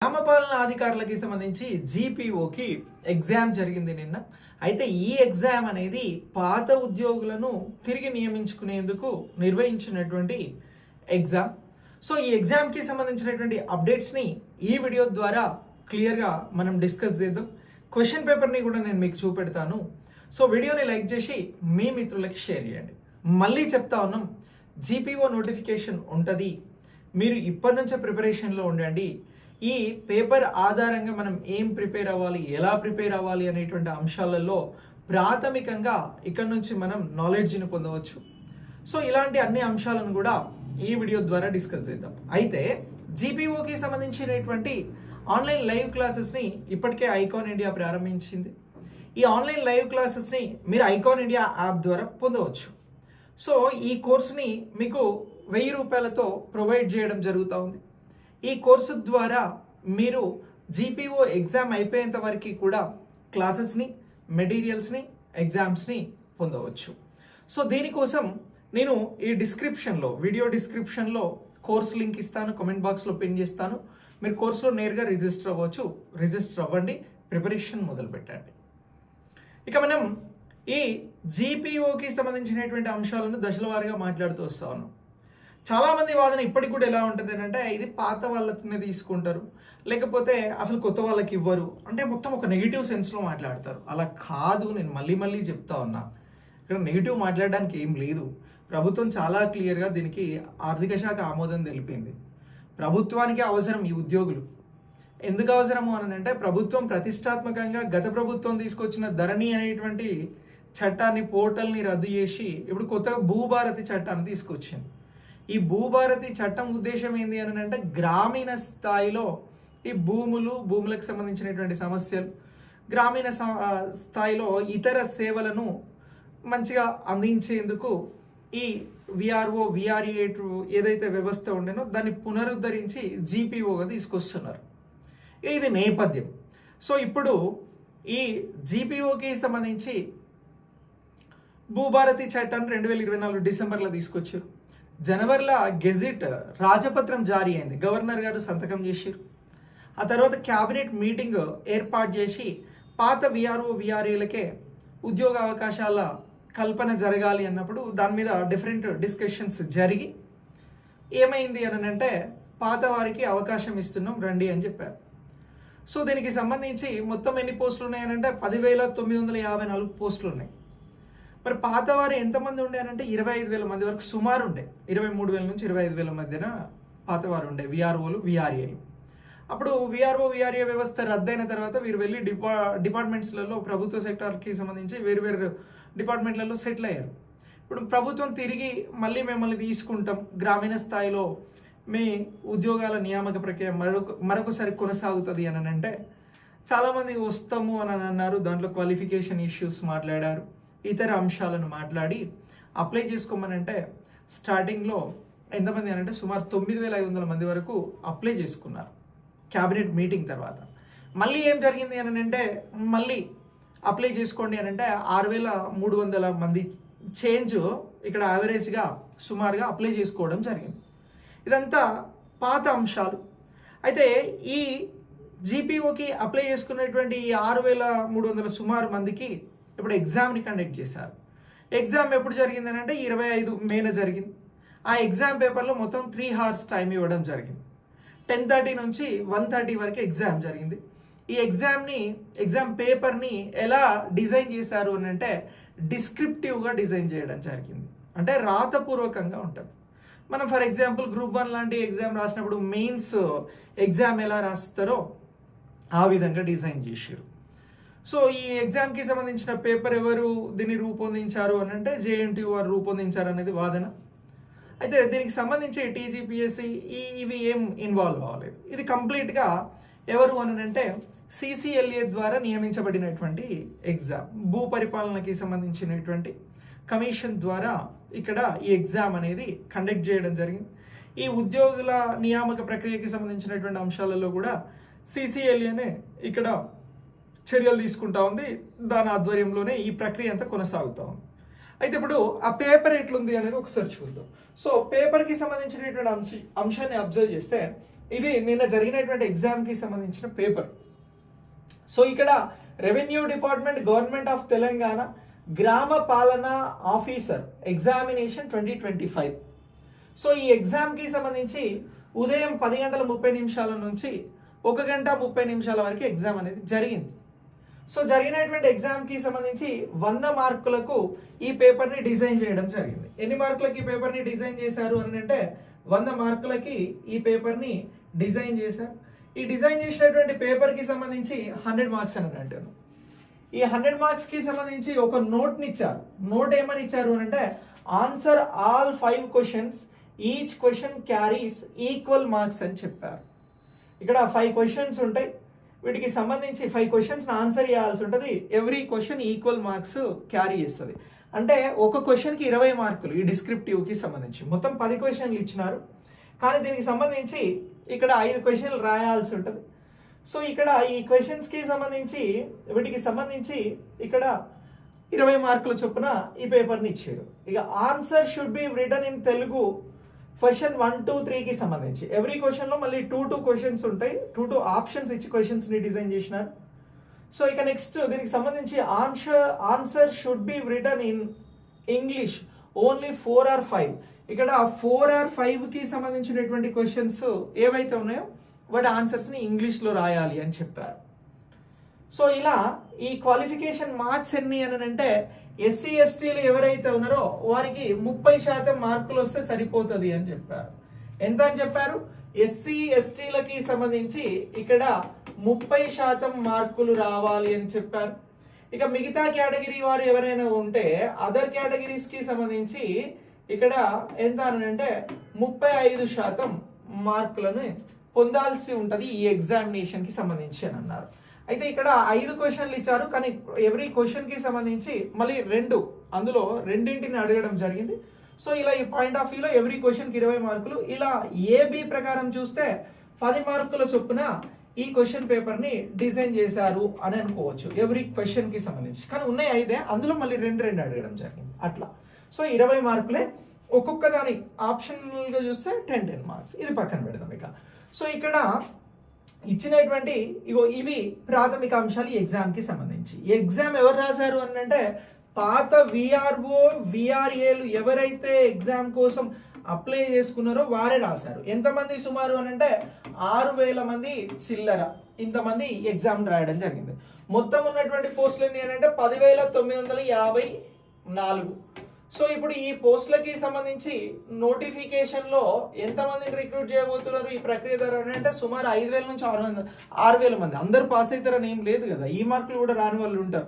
గ్రామ పాలనా అధికారులకి సంబంధించి జీపీఓకి ఎగ్జామ్ జరిగింది నిన్న. అయితే ఈ ఎగ్జామ్ అనేది పాత ఉద్యోగులను తిరిగి నియమించుకునేందుకు నిర్వహించినటువంటి ఎగ్జామ్. సో ఈ ఎగ్జామ్కి సంబంధించినటువంటి అప్డేట్స్ని ఈ వీడియో ద్వారా క్లియర్గా మనం డిస్కస్ చేద్దాం. క్వశ్చన్ పేపర్ని కూడా నేను మీకు చూపెడతాను. సో వీడియోని లైక్ చేసి మీ మిత్రులకి షేర్ చేయండి. మళ్ళీ చెప్తా ఉన్నాం, జీపీఓ నోటిఫికేషన్ ఉంటుంది, మీరు ఇప్పటి నుంచే ప్రిపరేషన్లో ఉండండి. ఈ పేపర్ ఆధారంగా మనం ఏం ప్రిపేర్ అవ్వాలి, ఎలా ప్రిపేర్ అవ్వాలి అనేటువంటి అంశాలలో ప్రాథమికంగా ఇక్కడ నుంచి మనం నాలెడ్జ్ని పొందవచ్చు. సో ఇలాంటి అన్ని అంశాలను కూడా ఈ వీడియో ద్వారా డిస్కస్ చేద్దాం. అయితే జీపీఓకి సంబంధించినటువంటి ఆన్లైన్ లైవ్ క్లాసెస్ని ఇప్పటికే ఐకాన్ ఇండియా ప్రారంభించింది. ఈ ఆన్లైన్ లైవ్ క్లాసెస్ని మీరు ఐకాన్ ఇండియా యాప్ ద్వారా పొందవచ్చు. సో ఈ కోర్సుని మీకు 1000 రూపాయలతో ప్రొవైడ్ చేయడం జరుగుతూ ఉంది. ఈ కోర్సు ద్వారా మీరు జీపీఓ ఎగ్జామ్ అయిపోయేంత వరకు కూడా క్లాసెస్ని, మెటీరియల్స్ని, ఎగ్జామ్స్ని పొందవచ్చు. సో దీనికోసం నేను ఈ వీడియో డిస్క్రిప్షన్లో కోర్స్ లింక్ ఇస్తాను, కామెంట్ బాక్స్లో పిన్ చేస్తాను. మీరు కోర్సులో నేరుగా రిజిస్టర్ అవ్వచ్చు. రిజిస్టర్ అవ్వండి, ప్రిపరేషన్ మొదలు పెట్టండి. ఇక మనం ఈ జీపీఓకి సంబంధించినటువంటి అంశాలను దశల వారీగా మాట్లాడుతూ వస్తా ఉన్నాం. చాలామంది వాదన ఇప్పటికి కూడా ఎలా ఉంటుంది అంటే ఇది పాత వాళ్ళనే తీసుకుంటారు, లేకపోతే అసలు కొత్త వాళ్ళకి ఇవ్వరు, అంటే మొత్తం ఒక నెగిటివ్ సెన్స్లో మాట్లాడతారు. అలా కాదు, నేను మళ్ళీ చెప్తా ఉన్నా, ఇక్కడ నెగిటివ్ మాట్లాడడానికి ఏం లేదు. ప్రభుత్వం చాలా క్లియర్గా దీనికి ఆర్థిక శాఖ ఆమోదం తెలిపింది. ప్రభుత్వానికి అవసరం ఈ ఉద్యోగులు. ఎందుకు అవసరము అని అంటే ప్రభుత్వం ప్రతిష్టాత్మకంగా గత ప్రభుత్వం తీసుకొచ్చిన ధరణి అనేటువంటి చట్టాన్ని, పోర్టల్ని రద్దు చేసి ఇప్పుడు కొత్తగా భూభారతి చట్టాన్ని తీసుకొచ్చింది. ఈ భూభారతి చట్టం ఉద్దేశం ఏంది అని అంటే గ్రామీణ స్థాయిలో ఈ భూములకు సంబంధించినటువంటి సమస్యలు, గ్రామీణ స్థాయిలో ఇతర సేవలను మంచిగా అందించేందుకు ఈ విఆర్ఓ, విఆర్ఏ ఏదైతే వ్యవస్థ ఉండేనో దాన్ని పునరుద్ధరించి జీపీఓగా తీసుకొస్తున్నారు. ఇది నేపథ్యం. సో ఇప్పుడు ఈ జీపీఓకి సంబంధించి భూభారతి చట్టాన్ని 2024 డిసెంబర్లో తీసుకొచ్చారు. జనవరిలో గెజిట్ రాజపత్రం జారీ అయింది, గవర్నర్ గారు సంతకం చేశారు. ఆ తర్వాత క్యాబినెట్ మీటింగ్ ఏర్పాటు చేసి పాత విఆర్ఓ, విఆర్ఏలకే ఉద్యోగ అవకాశాల కల్పన జరగాలి అన్నప్పుడు దాని మీద డిఫరెంట్ డిస్కషన్స్ జరిగి ఏమైంది అని అంటే పాత వారికి అవకాశం ఇస్తున్నాం రండి అని చెప్పారు. సో దీనికి సంబంధించి మొత్తం ఎన్ని పోస్టులు ఉన్నాయనంటే 10,954 పోస్టులు ఉన్నాయి. మరి పాతవారు ఎంతమంది ఉండేనంటే 25,000 మంది వరకు సుమారు ఉండే. 23,000 నుంచి 25,000 మధ్యన పాతవారు ఉండే విఆర్ఓలు, విఆర్ఏలు. అప్పుడు విఆర్ఓ, విఆర్ఏ వ్యవస్థ రద్దయిన తర్వాత వీరు వెళ్ళి డిపార్ట్మెంట్స్లలో, ప్రభుత్వ సెక్టార్కి సంబంధించి వేరు డిపార్ట్మెంట్లలో సెటిల్ అయ్యారు. ఇప్పుడు ప్రభుత్వం తిరిగి మళ్ళీ మిమ్మల్ని తీసుకుంటాం, గ్రామీణ స్థాయిలో మీ ఉద్యోగాల నియామక ప్రక్రియ మరొకసారి కొనసాగుతుంది అని అంటే చాలామంది వస్తాము అని అన్నారు. దాంట్లో క్వాలిఫికేషన్ ఇష్యూస్ మాట్లాడారు, ఇతర అంశాలను మాట్లాడి అప్లై చేసుకోమనంటే స్టార్టింగ్లో ఎంతమంది అని అంటే సుమారు 9,500 మంది వరకు అప్లై చేసుకున్నారు క్యాబినెట్ మీటింగ్ తర్వాత. మళ్ళీ ఏం జరిగింది అని అంటే మళ్ళీ అప్లై చేసుకోండి అని అంటే 6,300 మంది చేంజ్ ఇక్కడ యావరేజ్గా సుమారుగా అప్లై చేసుకోవడం జరిగింది. ఇదంతా పాత అంశాలు. అయితే ఈ జీపీఓకి అప్లై చేసుకున్నటువంటి ఈ 6,300 సుమారు మందికి ఇప్పుడు ఎగ్జామ్ని కండక్ట్ చేశారు. ఎగ్జామ్ ఎప్పుడు జరిగింది అని అంటే 25 మేన జరిగింది. ఆ ఎగ్జామ్ పేపర్లో మొత్తం 3 hours టైం ఇవ్వడం జరిగింది. 10:30 నుంచి 1:30 వరకు ఎగ్జామ్ జరిగింది. ఈ ఎగ్జామ్ పేపర్ని ఎలా డిజైన్ చేశారు అని అంటే డిస్క్రిప్టివ్గా డిజైన్ చేయడం జరిగింది. అంటే రాతపూర్వకంగా ఉంటుంది. మనం ఫర్ ఎగ్జాంపుల్ గ్రూప్ 1 లాంటి ఎగ్జామ్ రాసినప్పుడు మెయిన్స్ ఎగ్జామ్ ఎలా రాస్తారో ఆ విధంగా డిజైన్ చేశారు. సో ఈ ఎగ్జామ్కి సంబంధించిన పేపర్ ఎవరు దీన్ని రూపొందించారు అని అంటే జేఎన్టీయూ వారు రూపొందించారు అనేది వాదన. అయితే దీనికి సంబంధించి టీజీపీఎస్సీ ఇవి ఏం ఇన్వాల్వ్ అవ్వలేదు. ఇది కంప్లీట్గా ఎవరు అని అంటే సిసిఎల్ఏ ద్వారా నియమించబడినటువంటి ఎగ్జామ్, భూ పరిపాలనకి సంబంధించినటువంటి కమిషన్ ద్వారా ఇక్కడ ఈ ఎగ్జామ్ అనేది కండక్ట్ చేయడం జరిగింది. ఈ ఉద్యోగుల నియామక ప్రక్రియకి సంబంధించినటువంటి అంశాలలో కూడా సిసిఎల్ఏనే ఇక్కడ చర్యలు తీసుకుంటా ఉంది. దాని ఆధ్వర్యంలోనే ఈ ప్రక్రియ అంతా కొనసాగుతూ ఉంది. అయితే ఇప్పుడు ఆ పేపర్ ఎట్లుంది అనేది ఒకసారి చూద్దాం. సో పేపర్కి సంబంధించినటువంటి అంశాన్ని అబ్జర్వ్ చేస్తే ఇది నిన్న జరిగినటువంటి ఎగ్జామ్కి సంబంధించిన పేపర్. సో ఇక్కడ revenue department government of Telangana గ్రామ పాలన ఆఫీసర్ ఎగ్జామినేషన్ 2025. సో ఈ ఎగ్జామ్కి సంబంధించి ఉదయం 10:30 నుంచి 1:30 వరకు ఎగ్జామ్ అనేది జరిగింది. సో జరిగినటువంటి ఎగ్జామ్కి సంబంధించి 100 మార్కులకు ఈ పేపర్ని డిజైన్ చేయడం జరిగింది. ఎన్ని మార్కులకి ఈ పేపర్ని డిజైన్ చేశారు అని అంటే 100 మార్కులకి ఈ పేపర్ని డిజైన్ చేశారు. ఈ డిజైన్ చేసినటువంటి పేపర్కి సంబంధించి 100 మార్క్స్ అని అంటాను. ఈ 100 మార్క్స్కి సంబంధించి ఒక నోట్ని ఇచ్చారు. నోట్ ఏమని ఇచ్చారు అని అంటే answer all 5 questions, each question carries equal marks అని చెప్పారు. ఇక్కడ 5 క్వశ్చన్స్ ఉంటాయి, వీటికి సంబంధించి 5 క్వశ్చన్స్ ఆన్సర్ చేయాల్సి ఉంటుంది. Every question equal marks carry చేస్తుంది. అంటే ఒక క్వశ్చన్కి 20 మార్కులు ఈ డిస్క్రిప్టివ్కి సంబంధించి. మొత్తం 10 క్వశ్చన్లు ఇచ్చినారు, కానీ దీనికి సంబంధించి ఇక్కడ 5 క్వశ్చన్లు రాయాల్సి ఉంటుంది. సో ఇక్కడ ఈ క్వశ్చన్స్కి సంబంధించి వీటికి సంబంధించి ఇక్కడ 20 మార్కుల చొప్పున ఈ పేపర్ని ఇచ్చారు. ఇక answer should be written in Telugu question 1, 2, 3కి సంబంధించి. ఎవ్రీ క్వశ్చన్లో మళ్ళీ 2 క్వశ్చన్స్ ఉంటాయి. 2 ఆప్షన్స్ ఇచ్చి క్వశ్చన్స్ని డిజైన్ చేసినారు. సో ఇక నెక్స్ట్ దీనికి సంబంధించి answer should be written in English only 4 or 5. ఇక్కడ 4 or 5కి సంబంధించినటువంటి క్వశ్చన్స్ ఏవైతే ఉన్నాయో వాటి ఆన్సర్స్ని ఇంగ్లీష్లో రాయాలి అని చెప్పారు. సో ఇలా ఈ క్వాలిఫికేషన్ మార్క్స్ ఎన్ని అని అంటే ఎస్సీ ఎస్టీలు ఎవరైతే ఉన్నారో వారికి 30% మార్కులు వస్తే సరిపోతుంది అని చెప్పారు. ఎంత అని చెప్పారు? ఎస్సీ ఎస్టీలకి సంబంధించి ఇక్కడ 30% మార్కులు రావాలి అని చెప్పారు. ఇక మిగతా కేటగిరీ వారు ఎవరైనా ఉంటే అదర్ కేటగిరీస్కి సంబంధించి ఇక్కడ ఎంత అని అంటే 35% మార్కులను పొందాల్సి ఉంటుంది ఈ ఎగ్జామినేషన్కి సంబంధించి అని అన్నారు. అయితే ఇక్కడ 5 క్వశ్చన్లు ఇచ్చారు, కానీ ఎవ్రీ క్వశ్చన్కి సంబంధించి మళ్ళీ 2 అందులో రెండింటిని అడగడం జరిగింది. సో ఇలా ఈ పాయింట్ ఆఫ్ వ్యూలో ఎవ్రీ క్వశ్చన్కి 20 మార్కులు. ఇలా ఏబి ప్రకారం చూస్తే 10 మార్కుల చొప్పున ఈ క్వశ్చన్ పేపర్ని డిజైన్ చేశారు అని అనుకోవచ్చు ఎవ్రీ క్వశ్చన్కి సంబంధించి. కానీ ఉన్నాయి 5, అందులో మళ్ళీ 2 అడగడం జరిగింది అట్లా. సో 20 మార్కులే. ఒక్కొక్క దాని ఆప్షనల్గా చూస్తే 10 మార్క్స్. ఇది పక్కన పెడదాం ఇక. సో ఇక్కడ ఇచ్చినటువంటి ఇవి ప్రాథమిక అంశాలు ఈ ఎగ్జామ్కి సంబంధించి. ఈ ఎగ్జామ్ ఎవరు రాశారు అని అంటే పాత విఆర్ఓ విఆర్ఏలు ఎవరైతే ఎగ్జామ్ కోసం అప్లై చేసుకున్నారో వారే రాశారు. ఎంతమంది సుమారు అని అంటే 6,000 మంది చిల్లర ఇంతమంది ఎగ్జామ్ రాయడం జరిగింది. మొత్తం ఉన్నటువంటి పోస్టులు ఎన్ని అని అంటే 10,954. సో ఇప్పుడు ఈ పోస్టులకి సంబంధించి నోటిఫికేషన్లో ఎంతమందిని రిక్రూట్ చేయబోతున్నారు ఈ ప్రక్రియ ద్వారా అంటే సుమారు 5,000 నుంచి 6,000 మంది. అందరూ పాస్ అవుతారని ఏం లేదు కదా, ఈ మార్కులు కూడా రాని వాళ్ళు ఉంటారు,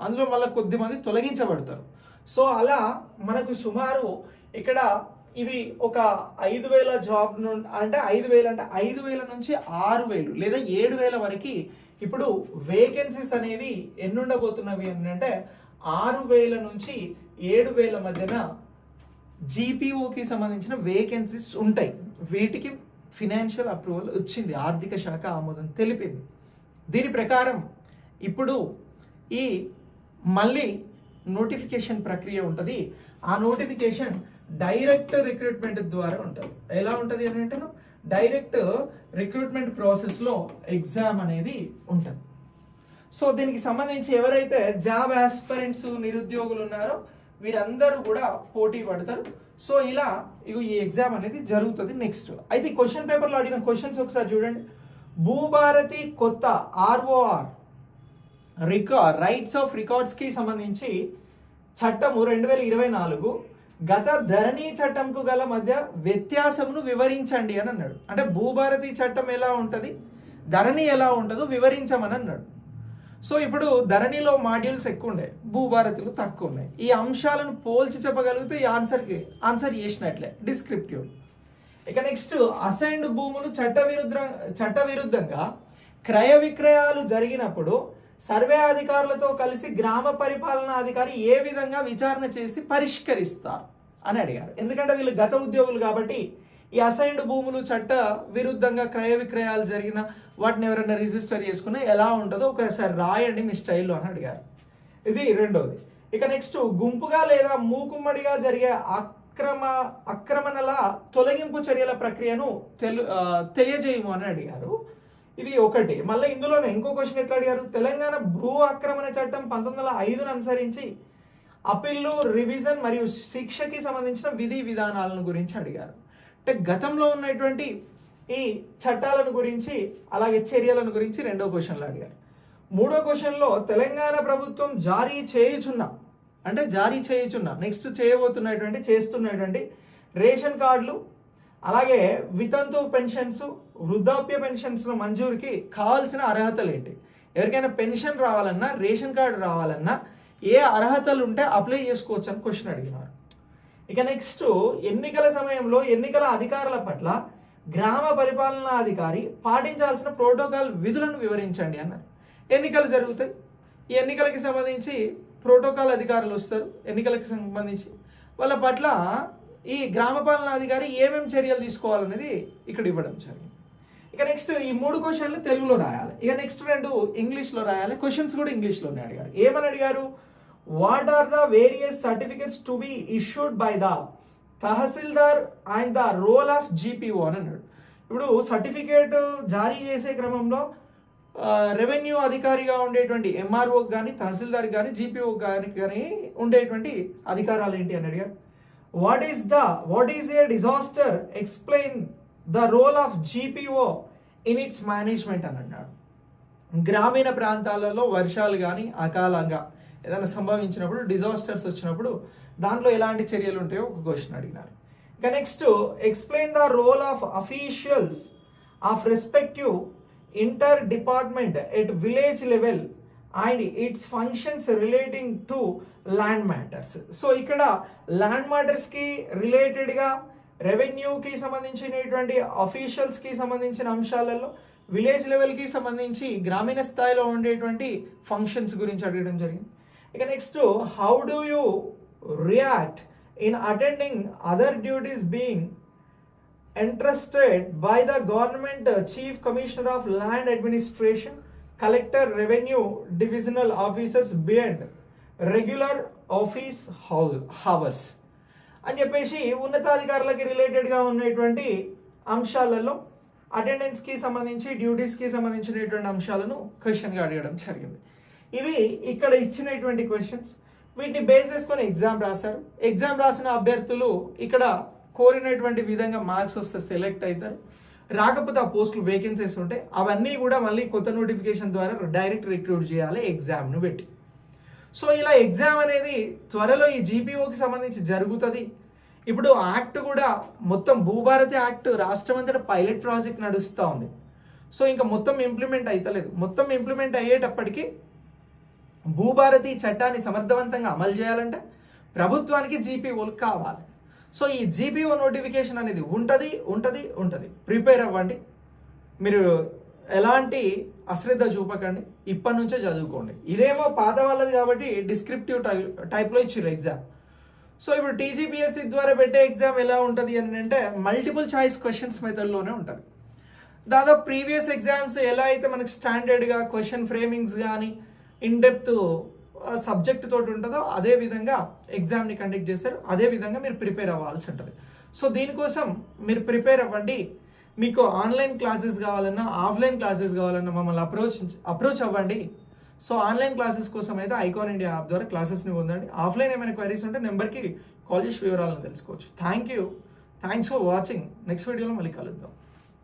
అందులో మళ్ళీ కొద్ది మంది తొలగించబడతారు. సో అలా మనకు సుమారు ఇక్కడ ఇవి ఒక 5,000 జాబ్ అంటే 5,000 నుంచి 6,000 లేదా 7,000 వరకు ఇప్పుడు వేకెన్సీస్ అనేవి ఎన్ని ఉండబోతున్నవి అంటే 6,000 నుంచి 7,000 మధ్యన జీపీఓకి సంబంధించిన వేకెన్సీస్ ఉంటాయి. వీటికి ఫినాన్షియల్ అప్రూవల్ వచ్చింది, ఆర్థిక శాఖ ఆమోదం తెలిపింది. దీని ప్రకారం ఇప్పుడు ఈ మళ్ళీ నోటిఫికేషన్ ప్రక్రియ ఉంటుంది. ఆ నోటిఫికేషన్ డైరెక్ట్ రిక్రూట్మెంట్ ద్వారా ఉంటుంది. ఎలా ఉంటుంది అని అంటే డైరెక్ట్ రిక్రూట్మెంట్ ప్రాసెస్లో ఎగ్జామ్ అనేది ఉంటుంది. సో దీనికి సంబంధించి ఎవరైతే జాబ్ ఆస్పిరెంట్స్ నిరుద్యోగులు ఉన్నారో వీరందరూ కూడా పోటీ పడతారు. సో ఇలా ఈ ఎగ్జామ్ అనేది జరుగుతుంది. నెక్స్ట్ అయితే క్వశ్చన్ పేపర్లో అడిగిన క్వశ్చన్స్ ఒకసారి చూడండి. భూభారతి కొత్త ఆర్ఓఆర్ రైట్స్ ఆఫ్ రికార్డ్స్కి సంబంధించి చట్టము 2024 గత ధరణి చట్టంకు గల మధ్య వ్యత్యాసమును వివరించండి అని అన్నాడు. అంటే భూభారతి చట్టం ఎలా ఉంటుంది, ధరణి ఎలా ఉంటుందో వివరించమని అన్నాడు. సో ఇప్పుడు ధరణిలో మాడ్యూల్స్ ఎక్కువ ఉండే, భూభారతిలో తక్కువ ఉన్నాయి. ఈ అంశాలను పోల్చి చెప్పగలిగితే ఈ ఆన్సర్ చేసినట్లే డిస్క్రిప్టివ్. ఇక నెక్స్ట్ అసైన్డ్ భూములు చట్టవిరుద్ధంగా క్రయ విక్రయాలు జరిగినప్పుడు సర్వే అధికారులతో కలిసి గ్రామ పరిపాలనా అధికారి ఏ విధంగా విచారణ చేసి పరిష్కరిస్తారు అని అడిగారు. ఎందుకంటే వీళ్ళు గత ఉద్యోగులు కాబట్టి ఈ అసైన్డ్ భూములు చట్ట విరుద్ధంగా క్రయ విక్రయాలు జరిగిన వాటిని ఎవరైనా రిజిస్టర్ చేసుకున్నా ఎలా ఉంటుందో ఒకసారి రాయండి మీ స్టైల్లో అని అడిగారు. ఇది రెండవది. ఇక నెక్స్ట్ గుంపుగా లేదా మూకుమ్మడిగా జరిగే ఆక్రమణల తొలగింపు చర్యల ప్రక్రియను తెలియజేయము అని అడిగారు. ఇది ఒకటి. మళ్ళీ ఇందులోనే ఇంకో క్వశ్చన్ ఎట్లా అడిగారు, తెలంగాణ భూ ఆక్రమణ చట్టం 1905ను అనుసరించి అప్పీళ్లు, రివిజన్ మరియు శిక్షకి సంబంధించిన విధి విధానాలను గురించి అడిగారు. అంటే గతంలో ఉన్నటువంటి ఈ చట్టాలను గురించి అలాగే చర్యలను గురించి రెండో క్వశ్చన్లో అడిగారు. మూడో క్వశ్చన్లో తెలంగాణ ప్రభుత్వం జారీ చేస్తున్న నెక్స్ట్ చేస్తున్నటువంటి రేషన్ కార్డులు అలాగే వితంతు పెన్షన్స్, వృద్ధాప్య పెన్షన్స్ మంజూరుకి కావాల్సిన అర్హతలు ఏంటి? ఎవరికైనా పెన్షన్ రావాలన్నా, రేషన్ కార్డు రావాలన్నా ఏ అర్హతలు ఉంటే అప్లై చేసుకోవచ్చు అని క్వశ్చన్ అడిగినారు. ఇక నెక్స్ట్, ఎన్నికల సమయంలో ఎన్నికల అధికారుల పట్ల గ్రామ పరిపాలనా అధికారి పాటించాల్సిన ప్రోటోకాల్ విధులను వివరించండి అన్నారు. ఎన్నికలు జరుగుతాయి, ఈ ఎన్నికలకి సంబంధించి ప్రోటోకాల్ అధికారులు వస్తారు. ఎన్నికలకు సంబంధించి వాళ్ళ పట్ల ఈ గ్రామ పాలనా అధికారి ఏమేమి చర్యలు తీసుకోవాలనేది ఇక్కడ ఇవ్వడం జరిగింది. ఇక నెక్స్ట్ ఈ 3 క్వశ్చన్లు తెలుగులో రాయాలి. ఇక నెక్స్ట్ 2 ఇంగ్లీష్లో రాయాలి. క్వశ్చన్స్ కూడా ఇంగ్లీష్లోనే అడిగారు. ఏమని అడిగారు, what are the various certificates to be issued by the tahsildar and the role of GPO అని అన్నాడు. ఇప్పుడు సర్టిఫికేట్ జారీ చేసే క్రమంలో రెవెన్యూ అధికారిగా ఉండేటువంటి ఎంఆర్ఓకి కానీ, తహసీల్దార్ కానీ, జీపీఓ కానీ ఉండేటువంటి అధికారాలు ఏంటి అని అడిగారు. What is a disaster, explain the role of GPO in its management అని అన్నాడు. గ్రామీణ ప్రాంతాలలో వర్షాలు కానీ అకాలంగా ఏదైనా సంభవించినప్పుడు, డిజాస్టర్స్ వచ్చినప్పుడు దాంట్లో ఎలాంటి చర్యలు ఉంటాయో ఒక క్వశ్చన్ అడిగినారు. ఇక next, explain the role of officials of respective inter department at village level and its functions relating to land matters. So ఇక్కడ ల్యాండ్ మ్యాటర్స్కి రిలేటెడ్గా రెవెన్యూకి సంబంధించినటువంటి అఫీషియల్స్కి సంబంధించిన అంశాలలో విలేజ్ లెవెల్కి సంబంధించి గ్రామీణ స్థాయిలో ఉండేటువంటి ఫంక్షన్స్ గురించి అడగడం జరిగింది. ఇక next, how do you react in attending other duties being entrusted by the government chief commissioner of land administration, collector, revenue divisional officers beyond regular office hours అని చెప్పేసి ఉన్నతాధికారులకి రిలేటెడ్గా ఉన్నటువంటి అంశాలలో అటెండెన్స్కి సంబంధించి, డ్యూటీస్కి సంబంధించినటువంటి అంశాలను క్వశ్చన్గా అడగడం జరిగింది. ఇవి ఇక్కడ ఇచ్చినటువంటి క్వశ్చన్స్. వీటిని బేస్ చేసుకొని ఎగ్జామ్ రాశారు. ఎగ్జామ్ రాసిన అభ్యర్థులు ఇక్కడ కోరినటువంటి విధంగా మార్క్స్ వస్తే సెలెక్ట్ అవుతారు. రాకపోతే ఆ పోస్టులు వేకెన్సీస్ ఉంటాయి, అవన్నీ కూడా మళ్ళీ కొత్త నోటిఫికేషన్ ద్వారా డైరెక్ట్ రిక్రూట్ చేయాలి ఎగ్జామ్ను పెట్టి. సో ఇలా ఎగ్జామ్ అనేది త్వరలో ఈ జీపీఓకి సంబంధించి జరుగుతుంది. ఇప్పుడు యాక్ట్ కూడా మొత్తం భూభారతి యాక్ట్ రాష్ట్రం అంతటా పైలట్ ప్రాజెక్ట్ నడుస్తూ ఉంది. సో ఇంకా మొత్తం ఇంప్లిమెంట్ అవుతలేదు. మొత్తం ఇంప్లిమెంట్ అయ్యేటప్పటికి భూభారతి చట్టాన్ని సమర్థవంతంగా అమలు చేయాలంటే ప్రభుత్వానికి జీపీఓలు కావాలి. సో ఈ జీపీఓ నోటిఫికేషన్ అనేది ఉంటుంది. ప్రిపేర్ అవ్వండి. మీరు ఎలాంటి అశ్రద్ధ చూపకండి, ఇప్పటి నుంచే చదువుకోండి. ఇదేమో పాత వాళ్ళది కాబట్టి డిస్క్రిప్టివ్ టైప్లో ఇచ్చిర్రు ఎగ్జామ్. సో ఇప్పుడు టీజీపీఎస్సీ ద్వారా పెట్టే ఎగ్జామ్ ఎలా ఉంటుంది అని అంటే మల్టిపుల్ చాయిస్ క్వశ్చన్స్ మెథడ్లోనే ఉంటుంది. దాదాపు ప్రీవియస్ ఎగ్జామ్స్ ఎలా అయితే మనకి స్టాండర్డ్గా క్వశ్చన్ ఫ్రేమింగ్స్ కానీ ఇన్డెప్త్ సబ్జెక్ట్ తోటి ఉంటుందో అదే విధంగా ఎగ్జామ్ని కండక్ట్ చేస్తారు. అదే విధంగా మీరు ప్రిపేర్ అవ్వాల్సి ఉంటుంది. సో దీనికోసం మీరు ప్రిపేర్ అవ్వండి. మీకు ఆన్లైన్ క్లాసెస్ కావాలన్నా, ఆఫ్లైన్ క్లాసెస్ కావాలన్నా మమ్మల్ని అప్రోచ్ అవ్వండి. సో ఆన్లైన్ క్లాసెస్ కోసం అయితే ఐకాన్ ఇండియా యాప్ ద్వారా క్లాసెస్ని పొందండి. ఆఫ్లైన్ ఏమైనా క్వైరీస్ ఉంటే నెంబర్కి కాల్ చేసి వివరాలను తెలుసుకోవచ్చు. Thanks for watching. నెక్స్ట్ వీడియోలో మళ్ళీ కలుద్దాం.